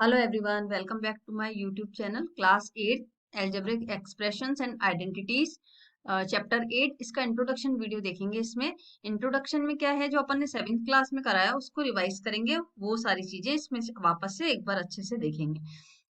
Hello everyone, welcome back to my YouTube channel class 8 algebraic expressions and identities chapter 8। इसका introduction video देखेंगे। इसमें introduction में क्या है जो अपन ने 7th क्लास में कराया उसको रिवाइज करेंगे। वो सारी चीजें इसमें वापस से एक बार अच्छे से देखेंगे।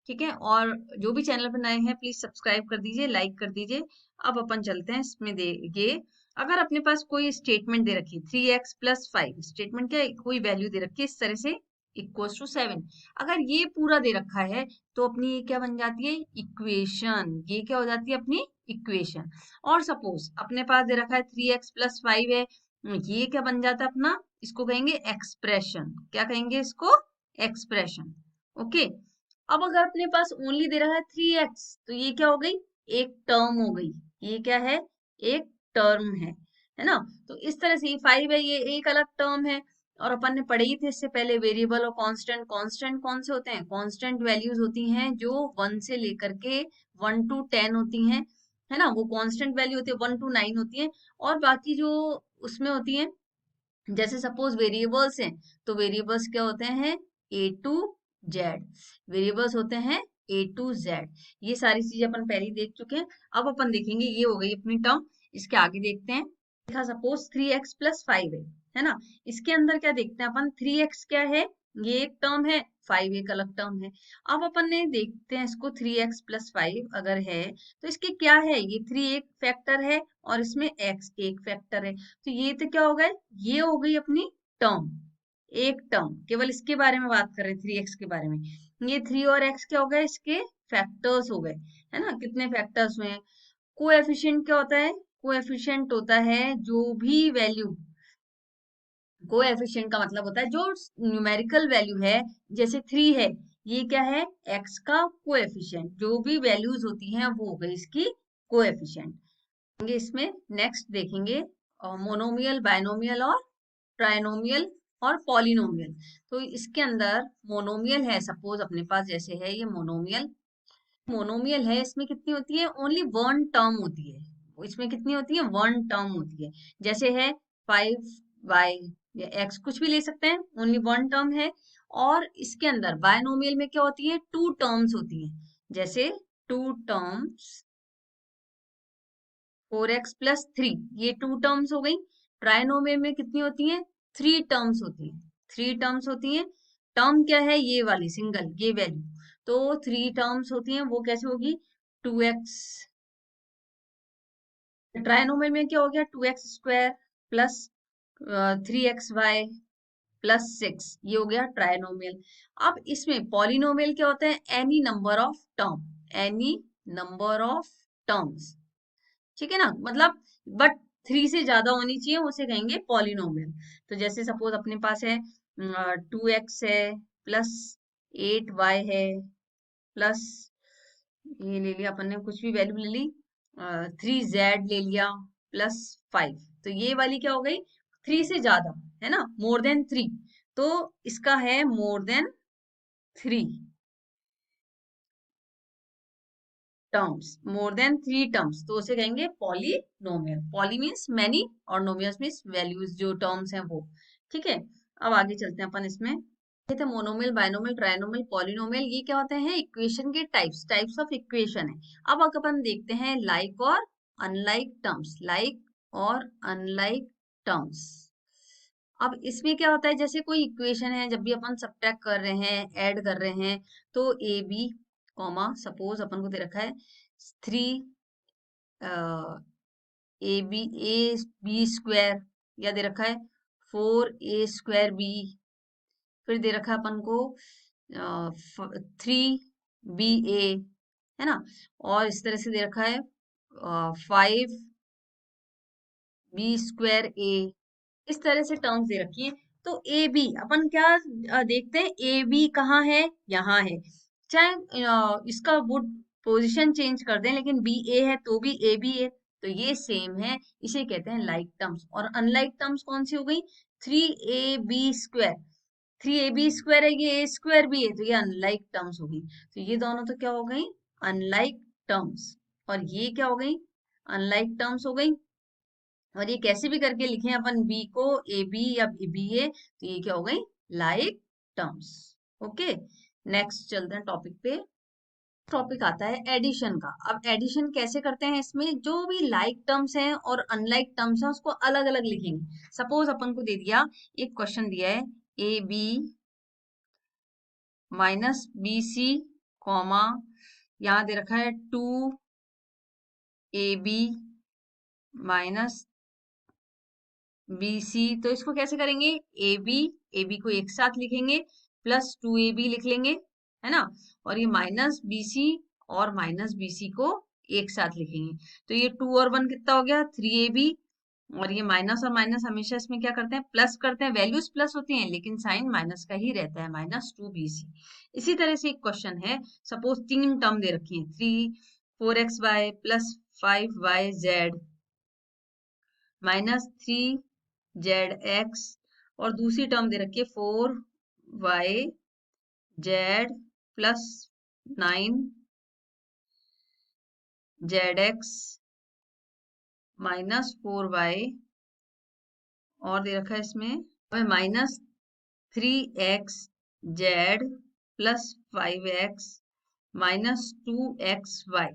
ठीक है। और जो भी चैनल पर नए हैं प्लीज सब्सक्राइब कर दीजिए, लाइक कर दीजिए। अब अपन चलते हैं इसमें। देखिए, अगर अपने पास कोई स्टेटमेंट दे रखी है 3x+5, स्टेटमेंट क्या है, कोई वैल्यू दे रखी है इस तरह से =7। अगर ये पूरा दे रखा है तो अपनी ये क्या बन जाती है, इक्वेशन। ये क्या हो जाती है, अपनी इक्वेशन। और सपोज अपने पास दे रखा है 3x+5 है, ये क्या बन जाता है अपना, इसको कहेंगे एक्सप्रेशन। क्या कहेंगे इसको, एक्सप्रेशन। ओके। अब अगर अपने पास ओनली दे रहा है 3x तो ये क्या हो गई, एक टर्म हो गई। ये क्या है, एक टर्म है ना। तो इस तरह से 5 है, ये एक अलग टर्म है। और अपन ने पढ़े ही थे इससे पहले वेरिएबल और कांस्टेंट। कांस्टेंट कौन से होते हैं, कांस्टेंट वैल्यूज होती हैं जो 1 से लेकर के 1 to 10 होती हैं, है ना। वो कांस्टेंट वैल्यू होती है, 1 to 9 होती है। और बाकी जो उसमें होती हैं, जैसे सपोज वेरिएबल्स हैं तो वेरिएबल्स क्या होते हैं, A to Z। वेरिएबल्स होते हैं A to Z। ये सारी चीजें अपन पहले ही देख चुके हैं। अब अपन देखेंगे, ये हो गई अपनी टर्म। इसके आगे देखते हैं। देखा सपोज 3x+5 है ना। इसके अंदर क्या देखते हैं अपन, 3x क्या है, ये एक टर्म है, 5 एक अलग टर्म है। अब अपन ने देखते हैं इसको, 3x+5 अगर है तो इसके क्या है, ये 3 एक फैक्टर है और इसमें x एक फैक्टर है। तो ये तो क्या हो गए, ये हो गई अपनी टर्म, एक टर्म। केवल इसके बारे में बात कर रहे हैं, 3x के बारे में। ये 3 और x क्या हो गए, इसके फैक्टर्स हो गए, है ना। कितने फैक्टर्स हुए हैं। कोएफिशिएंट क्या होता है, कोएफिशिएंट होता है जो भी वैल्यू, कोएफिशिएंट का मतलब होता है जो न्यूमेरिकल वैल्यू है, जैसे 3 है, ये क्या है, x का कोएफिशिएंट। जो भी वैल्यूज होती हैं वो हो गई इसकी कोएफिशिएंट। इसमें नेक्स्ट देखेंगे मोनोमियल, बायनोमियल और ट्राइनोमियल और पॉलिनोमियल। तो इसके अंदर मोनोमियल है, सपोज अपने पास जैसे है ये मोनोमियल। मोनोमियल है, इसमें कितनी होती है, ओनली वन टर्म होती है। इसमें कितनी होती है, वन टर्म होती है। जैसे है 5y या x, कुछ भी ले सकते हैं, ओनली वन टर्म है। और इसके अंदर बायनोमियल में क्या होती है, टू टर्म्स होती है। जैसे टू टर्म्स 4x+3, ये टू टर्म्स हो गई। ट्राइनोमियल में कितनी होती है, थ्री टर्म्स होती है, थ्री टर्म्स होती है। टर्म क्या है, ये वाली सिंगल, ये वैल्यू। तो थ्री टर्म्स होती हैं, वो कैसे होगी, 2x। ट्राइनोमियल में क्या हो गया, 2x² प्लस 3xy प्लस 6, ये हो गया ट्राइनोमियल। अब इसमें पॉलिनोमियल क्या होता है, any number of term, any number of terms. ठीक है ना, मतलब बट 3 से ज्यादा होनी चाहिए, उसे कहेंगे पॉलिनोमियल। तो जैसे सपोज अपने पास है 2x है प्लस 8y है प्लस, ये ले लिया अपन ने, कुछ भी वैल्यू ले ली, 3z ले लिया प्लस 5। तो ये वाली क्या हो गई, 3 से ज्यादा, है ना, मोर देन 3। तो इसका है more than 3 terms, more than 3 terms, तो उसे कहेंगे पॉलिनोमियल। पॉली मीन्स मैनी और नोमियस मीन्स वैल्यूज, जो टर्म्स हैं वो। ठीक है। अब आगे चलते हैं अपन इसमें। ये थे मोनोमियल, बायनोमियल, ट्राइनोमियल, पॉलिनोमियल। ये क्या होते हैं, इक्वेशन के टाइप्स, टाइप्स ऑफ इक्वेशन है। अब अगर अपन देखते हैं लाइक और अनलाइक टर्म्स, लाइक और अनलाइक टर्म्स। अब इसमें क्या होता है, जैसे कोई इक्वेशन है, जब भी अपन सब्ट्रैक्ट कर रहे हैं, ऐड कर रहे हैं, तो ए बी कॉमा, सपोज अपन को दे रखा है 3 ए बी स्क्वायर, या दे रखा है 4a² b, फिर दे रखा है अपन को 3ba, है ना। और इस तरह से दे रखा है 5b² a। इस तरह से टर्म्स दे रखी है। तो ए बी अपन क्या देखते हैं, ए बी कहाँ है, यहाँ है। चाहे इसका वुड पोजीशन चेंज कर दें, लेकिन बी ए है तो भी ए बी है, तो ये सेम है। इसे कहते हैं लाइक टर्म्स। और अनलाइक टर्म्स कौन सी हो गई, 3ab², 3ab² है, ये a² भी है, तो ये अनलाइक टर्म्स हो गई। तो ये दोनों तो क्या हो गई, अनलाइक टर्म्स। और ये क्या हो गई, अनलाइक टर्म्स हो गई। और ये कैसे भी करके लिखें अपन बी को ए बी या बी ए, तो ये क्या हो गई, लाइक टर्म्स। ओके। नेक्स्ट चलते हैं टॉपिक पे। टॉपिक आता है एडिशन का। अब एडिशन कैसे करते हैं, इसमें जो भी लाइक टर्म्स हैं और अनलाइक टर्म्स हैं उसको अलग अलग लिखेंगे। सपोज अपन को दे दिया, एक क्वेश्चन दिया है A B minus B C comma, यहाँ दे रखा है 2ab माइनस बी सी। तो इसको कैसे करेंगे, ए बी को एक साथ लिखेंगे प्लस 2ab लिख लेंगे, है ना, और ये माइनस बी सी और माइनस बी सी को एक साथ लिखेंगे। तो ये 2 और 1 कितना हो गया, 3ab। और ये माइनस और माइनस हमेशा इसमें क्या करते हैं, प्लस करते हैं, वैल्यूज प्लस होती हैं लेकिन साइन माइनस का ही रहता है, माइनस 2bc। इसी तरह से एक क्वेश्चन है, सपोज 3 टर्म दे रखी है, 4xy plus 5yz minus 3zx, और दूसरी टर्म दे रखी है 4yz plus 9zx minus 4y, और दे रखा है इसमें minus 3xz plus 5x minus 2xy।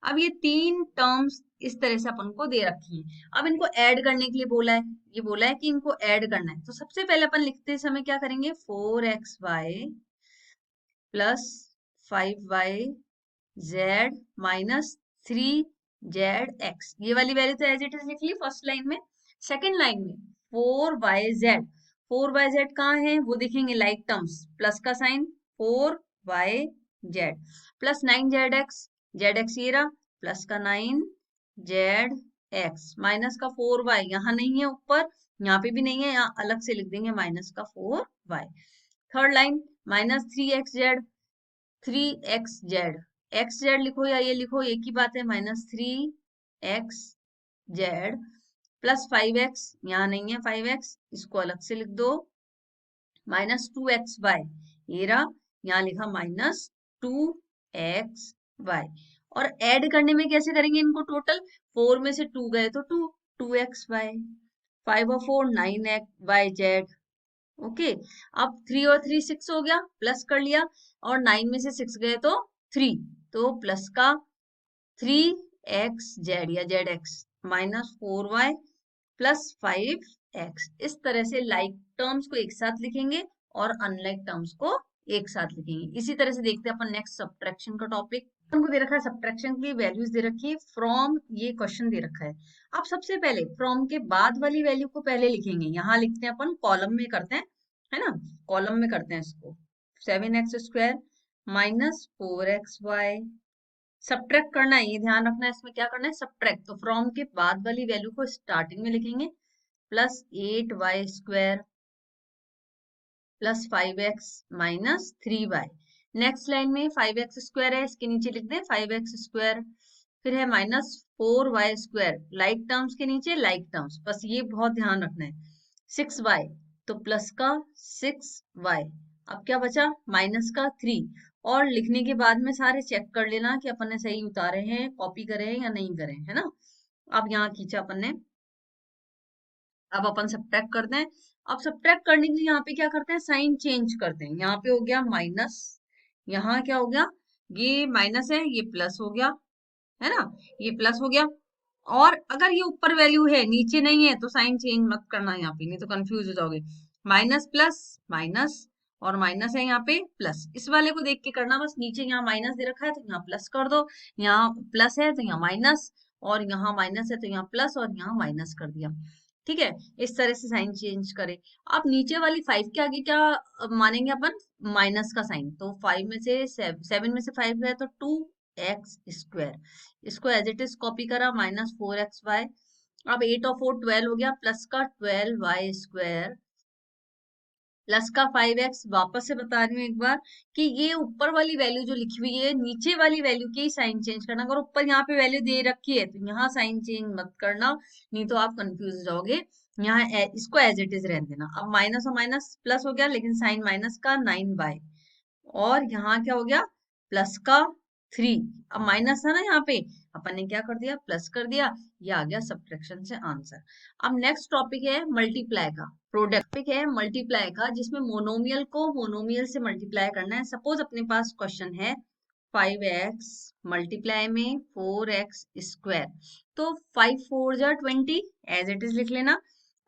अब ये 3 टर्म्स इस तरह से अपन को दे रखी है। अब इनको ऐड करने के लिए बोला है, ये बोला है कि इनको ऐड करना है। तो सबसे पहले अपन लिखते समय क्या करेंगे, 4xy plus 5yz minus 3zx, ये वाली वैल्यू तो एज इट इज लिख ली फर्स्ट लाइन में। सेकेंड लाइन में 4yz, 4yz कहाँ है वो देखेंगे, लाइक टर्म्स, प्लस का sign 4yz plus 9zx, zx ये रहा, प्लस का 9zx माइनस का 4y, यहाँ नहीं है ऊपर, यहाँ पे भी नहीं है, यहाँ अलग से लिख देंगे माइनस का 4y। Third line minus 3xz, 3xz, xz लिखो या ये लिखो एक ही बात है, माइनस 3xz प्लस 5x, यहाँ नहीं है 5x, इसको अलग से लिख दो, माइनस 2xy, ये रहा, यहाँ लिखा माइनस 2xy। और ऐड करने में कैसे करेंगे इनको, टोटल 4 में से 2 गए तो 2, 2xy, 5 और 4 9yz। ओके, अब 3 और 3 6 हो गया, प्लस कर लिया, और 9 में से 6 गए तो 3, तो प्लस का 3xz या zx minus 4y plus 5x। इस तरह से लाइक टर्म्स को एक साथ लिखेंगे और अनलाइक टर्म्स को एक साथ लिखेंगे। इसी तरह से देखते हैं अपन नेक्स्ट सब्ट्रैक्शन का टॉपिक। हमको दे रखा है सब्ट्रैक्शन की वैल्यूज दे रखी है फ्रॉम, ये क्वेश्चन दे रखा है। अब सबसे पहले फ्रॉम के बाद वाली वैल्यू को पहले लिखेंगे, यहाँ लिखते हैं अपन, कॉलम में करते हैं, है ना, कॉलम में करते हैं इसको, 7x² माइनस 4xy। सब्ट्रैक्ट करना है, ये ध्यान रखना है, इसमें क्या करना है, सब्ट्रैक्ट। तो फ्रॉम के बाद वाली वैल्यू को स्टार्टिंग में लिखेंगे, plus 8y² plus 5x minus 3y। Next line में 5x² है, इसके नीचे लिख दें 5x², फिर है माइनस 4y², लाइक टर्म्स के नीचे लाइक टर्म्स, बस ये बहुत ध्यान रखना है, 6y, तो प्लस का 6y। अब क्या बचा, माइनस का 3, और लिखने के बाद में सारे चेक कर लेना कि अपन ने सही उतारे हैं, कॉपी करे हैं या नहीं करे, है ना। अब यहाँ खींचा अपन ने, अब अपन सब्ट्रैक्ट करते हैं। अब सब्ट्रैक्ट करने के लिए यहाँ पे क्या करते हैं, साइन चेंज करते हैं। यहाँ पे हो गया माइनस, यहाँ क्या हो गया, ये माइनस है ये प्लस हो गया, है ना, ये प्लस हो गया। और अगर ये ऊपर वैल्यू है नीचे नहीं है तो साइन चेंज मत करना यहाँ पे, नहीं तो कंफ्यूज हो जाओगे। माइनस प्लस माइनस, और माइनस है यहाँ पे प्लस, इस वाले को देख के करना, बस नीचे यहाँ माइनस दे रखा है तो यहाँ प्लस कर दो, यहाँ प्लस है तो यहाँ माइनस, और यहाँ माइनस है तो यहाँ प्लस, और यहाँ माइनस कर दिया। ठीक है, इस तरह से साइन चेंज करें। अब नीचे वाली 5 के आगे क्या मानेंगे अपन, माइनस का साइन, तो 5 में से 7 में से 5 गया तो 2x², इसको एज इट इज कॉपी करा, माइनस 4xy। अब 8 और 4 12 हो गया, प्लस का 12y² प्लस का 5x। वापस से बता रही हूँ एक बार कि ये ऊपर वाली वैल्यू जो लिखी हुई है, नीचे वाली वैल्यू की साइन चेंज करना। अगर ऊपर यहाँ पे वैल्यू दे रखी है तो यहाँ साइन चेंज मत करना, नहीं तो आप कंफ्यूज हो जाओगे। यहाँ इसको एज इट इज रहने देना। अब माइनस और माइनस प्लस हो गया, लेकिन साइन माइनस का 9y, और यहाँ क्या हो गया, प्लस का 3। अब माइनस था ना यहाँ पे, अपन ने क्या कर दिया, प्लस कर दिया, ये आ गया सब्ट्रैक्शन से आंसर। अब नेक्स्ट टॉपिक है मल्टीप्लाई का, प्रोडक्ट टॉपिक है मल्टीप्लाई का, जिसमें मोनोमियल को मोनोमियल से मल्टीप्लाई करना है। सपोज अपने पास क्वेश्चन है 5x मल्टीप्लाई में 4x स्क्वायर, तो 5 4 जा 20 एज इट इज लिख लेना।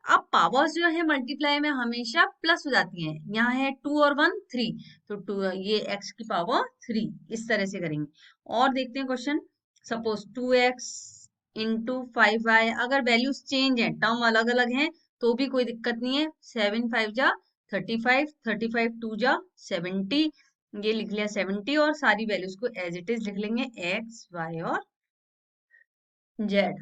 अब पावर्स जो है मल्टीप्लाई में हमेशा प्लस हो जाती हैं, यहाँ है 2 और 1 3, तो 2 ये x की पावर 3, इस तरह से करेंगे। और देखते हैं question, suppose 2x into 5y, अगर वैल्यूज चेंज है, टर्म अलग अलग हैं, तो भी कोई दिक्कत नहीं है। 7 5 जा 35, 35 2 जा 70, ये लिख लिया 70, और सारी वैल्यूज को एज इट इज लिख लेंगे x y और z।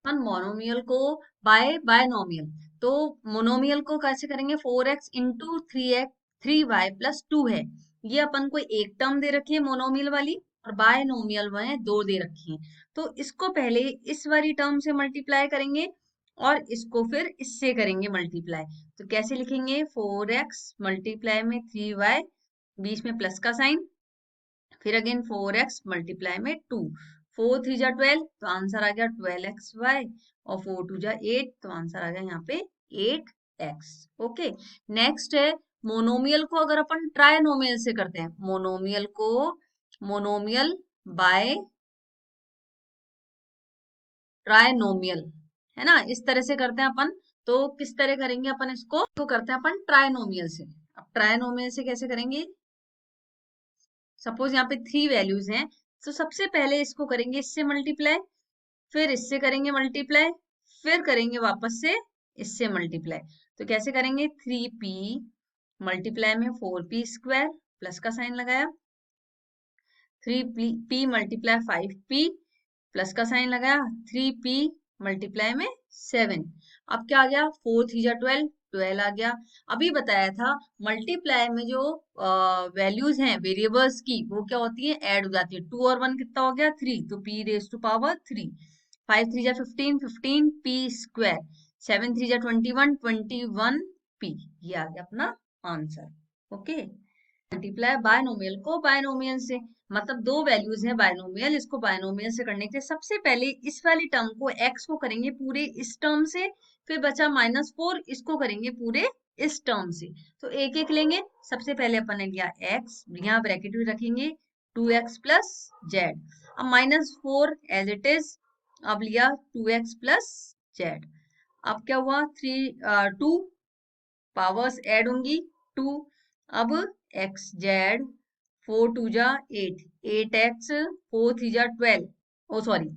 अपन मोनोमियल को बायनोमियल, तो मोनोमियल को कैसे करेंगे, 4x इंटू 3y प्लस 2 है, ये अपन को एक टर्म दे रखी है मोनोमियल वाली, और बायनोमियल में 2 दे रखी है, तो इसको पहले इस वाली टर्म से मल्टीप्लाई करेंगे और इसको फिर इससे करेंगे मल्टीप्लाई। तो कैसे लिखेंगे, 4x मल्टीप्लाई में 3y, बीच में प्लस का साइन, फिर अगेन 4x मल्टीप्लाई में 2, 4 3 जा 12, तो आंसर आ गया 12xy, और 4 2 जा 8, तो आंसर आ गया यहाँ पे 8x। ओके, नेक्स्ट है मोनोमियल को अगर अपन ट्राइनोमियल से करते हैं, मोनोमियल को मोनोमियल बाय ट्राइनोमियल, है ना, इस तरह से करते हैं अपन। तो किस तरह करेंगे अपन इसको, तो करते हैं अपन ट्राइनोमियल से। अब ट्राइनोमियल से कैसे करेंगे, सपोज यहाँ पे 3 वैल्यूज हैं, तो सबसे पहले इसको करेंगे इससे मल्टीप्लाई, फिर इससे करेंगे मल्टीप्लाई, फिर करेंगे वापस से इससे मल्टीप्लाई। तो कैसे करेंगे, 3p मल्टीप्लाई में 4p स्क्वायर, प्लस का साइन लगाया, 3p मल्टीप्लाई 5p, प्लस का साइन लगाया, 3p मल्टीप्लाई में 7। अब क्या आ गया, 4 3 जा 12, 12 आ गया। अभी बताया था मल्टीप्लाई में जो वैल्यूज हैं वेरिएबल्स की, वो क्या होती है, ऐड हो जाती है। 2 और 1 कितना हो गया, 3, तो p रेज टू पावर 3, 5 3 जा 15, 15 p स्क्वायर, 7 3 जा 21, 21 p, ये आ गया अपना आंसर। ओके, मल्टीप्लाई बायनोमियल को बायनोमियल से, मतलब दो वैल्यूज हैं बायनोमियल, इसको बायनोमियल से करने के लिए सबसे पहले इस वाली टर्म को x को करेंगे पूरे इस टर्म से, फिर बचा -4, इसको करेंगे पूरे इस टर्म से। तो एक एक लेंगे, सबसे पहले अपन ने लिया x, यहाँ ब्रैकेट में रखेंगे 2x प्लस जेड, अब -4 एज इट इज, अब लिया 2x प्लस जेड। अब क्या हुआ, 2 पावर्स ऐड होंगी 2, अब एक्स जेड, 4 2 जा 8, 8x, 4 3 जा 12, ओ सॉरी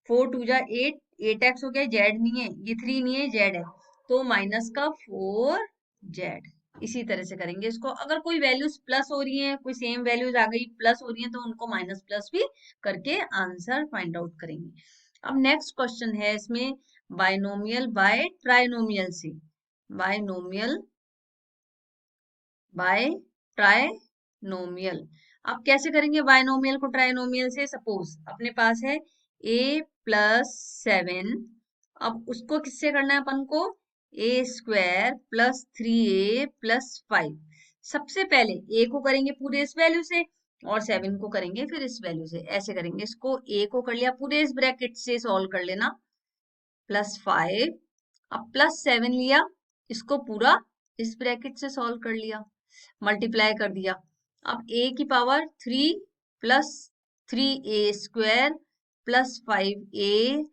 4 2 जा 8, 8x हो गया, जेड नहीं है, ये 3 नहीं है, जेड है, तो माइनस का 4 जेड। इसी तरह से करेंगे इसको, अगर कोई वैल्यूज प्लस हो रही है, कोई सेम वैल्यूज आ गई प्लस हो रही है, तो उनको माइनस प्लस भी करके आंसर फाइंड आउट करेंगे। अब नेक्स्ट क्वेश्चन है इसमें बायनोमियल बाय ट्राइनोमियल से, बायनोमियल बाय ट्राइनोमियल। अब कैसे करेंगे बायनोमियल को ट्राइनोमियल से, सपोज अपने पास है a प्लस 7, अब उसको किससे करना है अपन को, a square plus 3a plus 5। सबसे पहले a को करेंगे पूरे इस वैल्यू से, और 7 को करेंगे फिर इस वैल्यू से, ऐसे करेंगे। इसको a को कर लिया पूरे इस ब्रैकेट से, सॉल्व कर लेना, प्लस 5, अब प्लस 7 लिया, इसको पूरा इस ब्रैकेट से सॉल्व कर लिया, मल्टीप्लाई कर दिया। अब a की power 3 plus 3a square plus 5a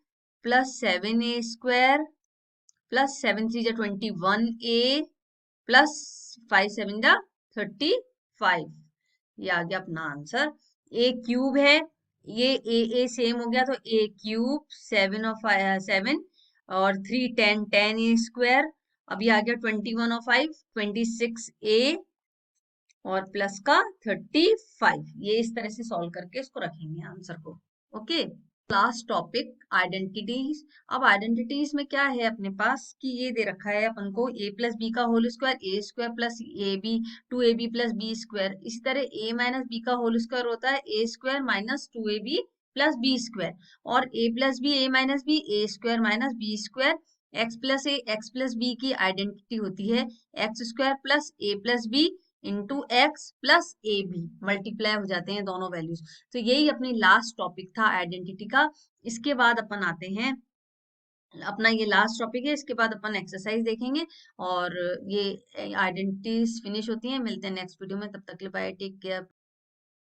plus 7a square plus 7 3 जा 21a प्लस 5 7 जा 35, ये आ गया अपना आंसर। a क्यूब है, ये a सेम हो गया, तो a क्यूब 7 और 5 7 और 3 10 10 a स्क्वायर, अभी आ गया 21 और 5 26a और प्लस का 35, ये इस तरह से सॉल्व करके इसको रखेंगे आंसर को। Okay, last topic identities. अब आइडेंटिटीज में क्या है अपने पास कि ये दे रखा है अपन को a प्लस बी का whole square, A square plus A B 2ab plus B square, इसी तरह a माइनस बी का होल स्क्वायर होता है a square minus 2ab plus B square, और a plus B a minus B a square minus B square, x plus a x plus B की identity होती है X square plus a plus B into X plus A B, multiply हो जाते हैं दोनों values. तो यही अपनी लास्ट टॉपिक था आइडेंटिटी का। इसके बाद अपन आते हैं, अपना ये लास्ट टॉपिक है, इसके बाद अपन एक्सरसाइज देखेंगे और ये आइडेंटिटीज फिनिश होती हैं। मिलते हैं नेक्स्ट वीडियो में, तब तक के लिए बाय, टेक केयर।